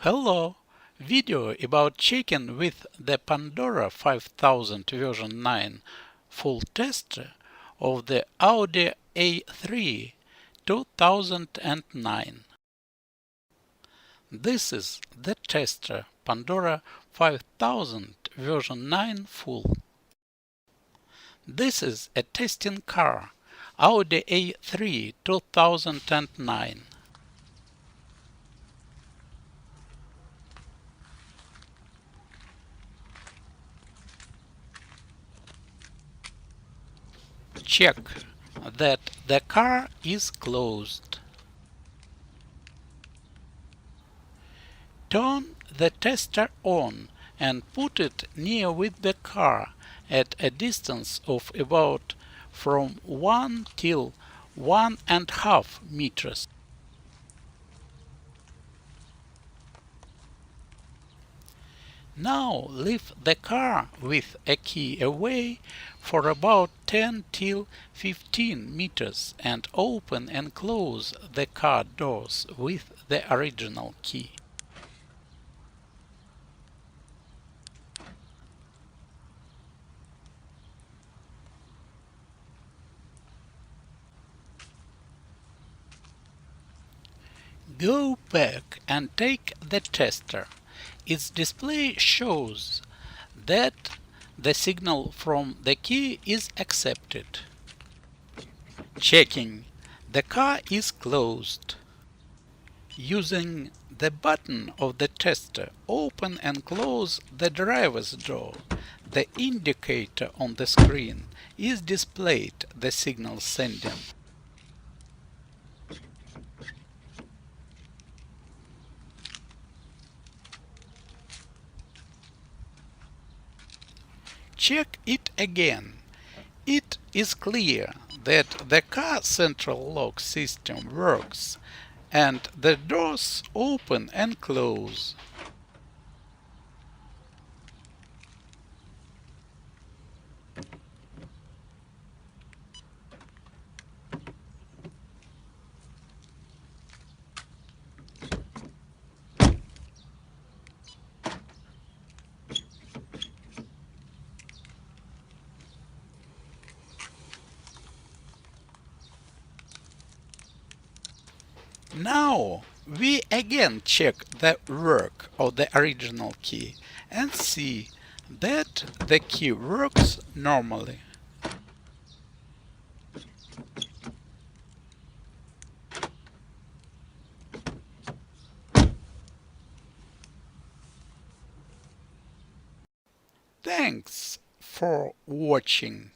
Hello! Video about checking with the Pandora 5000 version 9 full tester of the Audi A3 2009. This is the tester Pandora 5000 version 9 full. This is a testing car Audi A3 2009. Check that the car is closed. Turn the tester on and put it near with the car at a distance of about from 1 till 1.5 meters. Now leave the car with a key away for about 10 till 15 meters and open and close the car doors with the original key. Go back and take the tester. Its display shows that the signal from the key is accepted. Checking. The car is closed. Using the button of the tester, open and close the driver's door. The indicator on the screen is displayed the signal sending. Check it again. It is clear that the car central lock system works and the doors open and close. Now we again check the work of the original key and see that the key works normally. Thanks for watching.